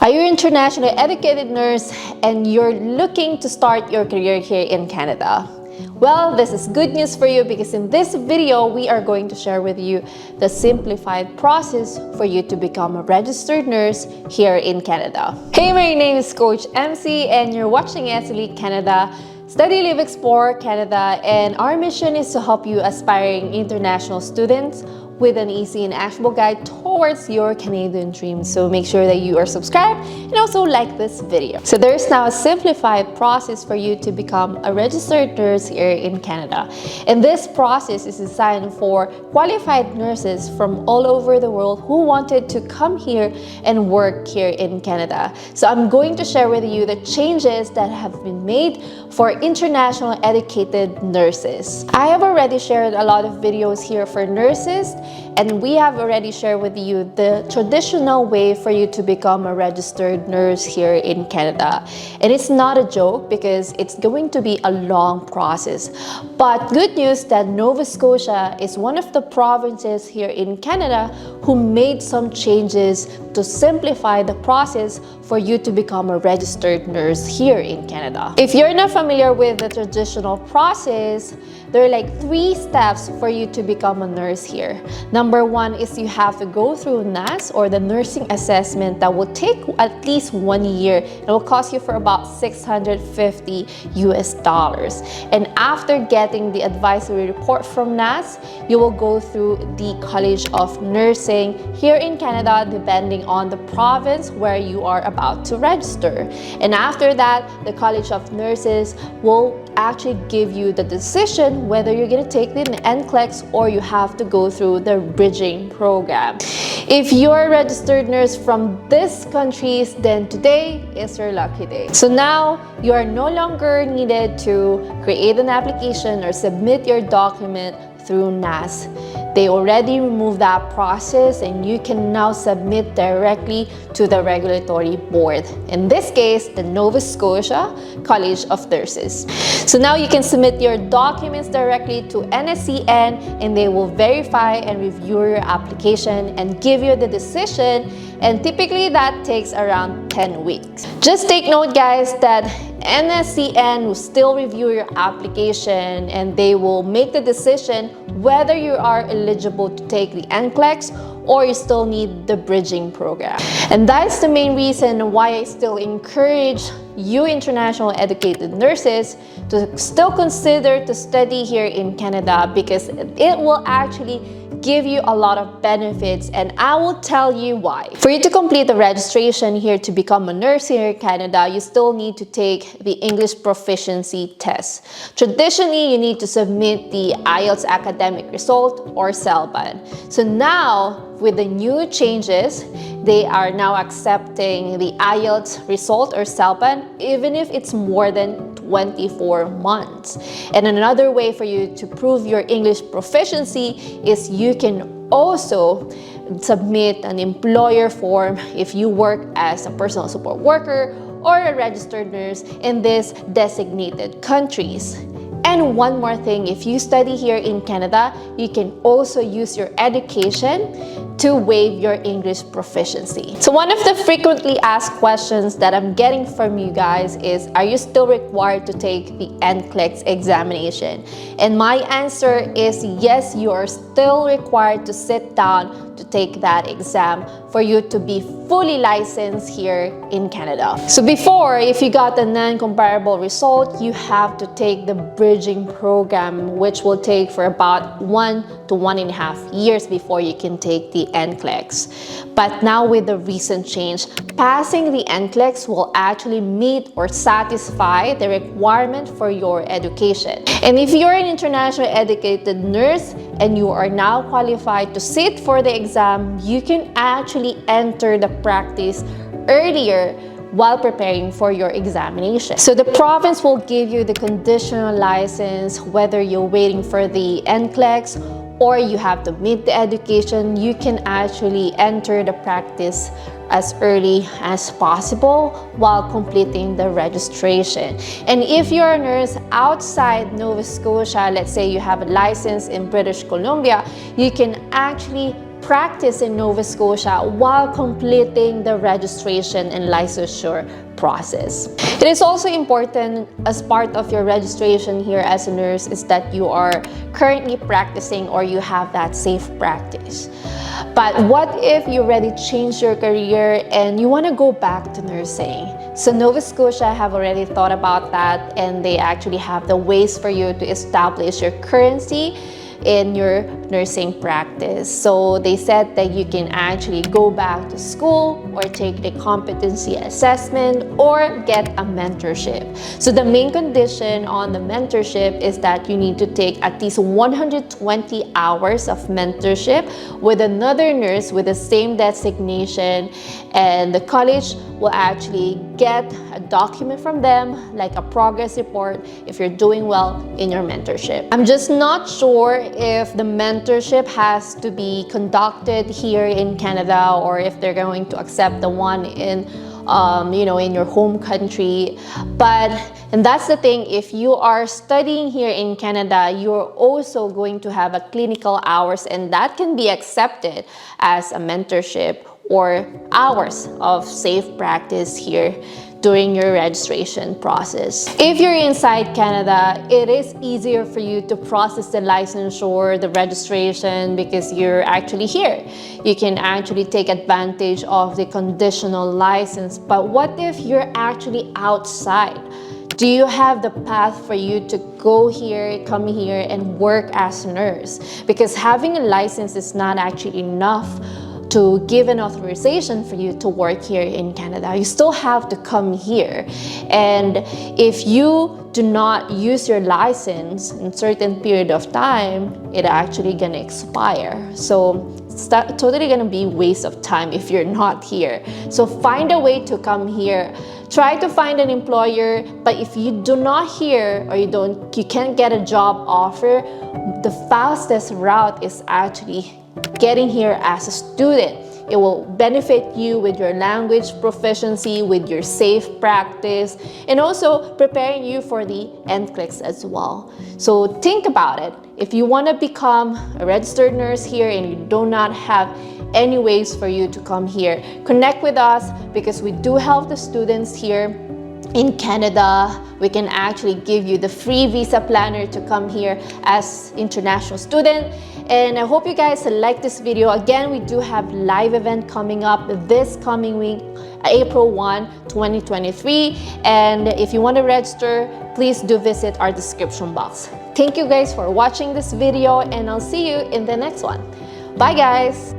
Are you an internationally educated nurse and you're looking to start your career here in Canada? Well, this is good news for you because in this video, we are going to share with you the simplified process for you to become a registered nurse here in Canada. Hey, my name is Coach MC and you're watching SLE Canada, Study, Live, Explore Canada, and our mission is to help you aspiring international students with an easy and actionable guide towards your Canadian dream. So make sure that you are subscribed and also like this video. So there's now a simplified process for you to become a registered nurse here in Canada. And this process is designed for qualified nurses from all over the world who wanted to come here and work here in Canada. So I'm going to share with you the changes that have been made for international educated nurses. I have already shared a lot of videos here for nurses, and we have already shared with you the traditional way for you to become a registered nurse here in Canada. And it's not a joke because it's going to be a long process. But good news that Nova Scotia is one of the provinces here in Canada who made some changes to simplify the process for you to become a registered nurse here in Canada. If you're not familiar with the traditional process, there are like 3 steps for you to become a nurse here. Number 1 is you have to go through NAS, or the nursing assessment, that will take at least 1 year. It will cost you for about $650 US. And after getting the advisory report from NAS, you will go through the College of Nursing here in Canada, depending on the province where you are about to register. And after that, the College of Nurses will actually give you the decision whether you're going to take the NCLEX or you have to go through the bridging program. If you're a registered nurse from these countries, then today is your lucky day. So now you are no longer needed to create an application or submit your document through NAS. They already removed that process and you can now submit directly to the regulatory board. In this case, the Nova Scotia College of Nurses. So now you can submit your documents directly to NSCN and they will verify and review your application and give you the decision, and typically that takes around 10 weeks. Just take note, guys, that NSCN will still review your application and they will make the decision whether you are eligible to take the NCLEX or you still need the bridging program. And that's the main reason why I still encourage you international educated nurses to still consider to study here in Canada, because it will actually give you a lot of benefits, and I will tell you why. For you to complete the registration here to become a nurse here in Canada, you still need to take the English proficiency test. Traditionally, you need to submit the IELTS academic result or CELBAN. So now, with the new changes, they are now accepting the IELTS result or CELBAN even if it's more than 24 months. And another way for you to prove your English proficiency is you can also submit an employer form if you work as a personal support worker or a registered nurse in these designated countries. And one more thing, if you study here in Canada, you can also use your education to waive your English proficiency. So one of the frequently asked questions that I'm getting from you guys is, are you still required to take the NCLEX examination? And my answer is yes, you are still required to sit down to take that exam for you to be fully licensed here in Canada. So before, if you got a non-comparable result, you have to take the bridging program, which will take for about 1 to 1.5 years before you can take the NCLEX. But now with the recent change, passing the NCLEX will actually meet or satisfy the requirement for your education. And if you're an internationally educated nurse and you are now qualified to sit for the exam, you can actually enter the practice earlier while preparing for your examination. So the province will give you the conditional license whether you're waiting for the NCLEX or you have to meet the education. You can actually enter the practice as early as possible while completing the registration. And if you're a nurse outside Nova Scotia, let's say you have a license in British Columbia, you can actually practice in Nova Scotia while completing the registration and licensure process. It is also important as part of your registration here as a nurse is that you are currently practicing or you have that safe practice. But what if you already changed your career and you want to go back to nursing? So Nova Scotia have already thought about that, and they actually have the ways for you to establish your currency in your nursing practice. So they said that you can actually go back to school or take the competency assessment or get a mentorship. So the main condition on the mentorship is that you need to take at least 120 hours of mentorship with another nurse with the same designation, and the college will actually get a document from them, like a progress report, if you're doing well in your mentorship. I'm just not sure if the mentorship has to be conducted here in Canada or if they're going to accept the one in in your home country. And that's the thing, if you are studying here in Canada, you're also going to have a clinical hours, and that can be accepted as a mentorship or hours of safe practice here during your registration process. If you're inside Canada, it is easier for you to process the licensure, the registration, because you're actually here. You can actually take advantage of the conditional license. But what if you're actually outside? Do you have the path for you to go here, come here, and work as a nurse? Because having a license is not actually enough to give an authorization for you to work here in Canada. You still have to come here. And if you do not use your license in a certain period of time, it actually gonna expire. So it's totally gonna be a waste of time if you're not here. So find a way to come here. Try to find an employer, but if you do not hear or you can't get a job offer, the fastest route is actually getting here as a student. It will benefit you with your language proficiency, with your safe practice, and also preparing you for the NCLEX as well. So think about it. If you want to become a registered nurse here and you do not have any ways for you to come here, connect with us, because we do help the students here in Canada. We can actually give you the free visa planner to come here as international student. And I hope you guys like this video. Again, we do have live event coming up this coming week, April 1, 2023. And if you want to register, please do visit our description box. Thank you guys for watching this video, and I'll see you in the next one. Bye guys.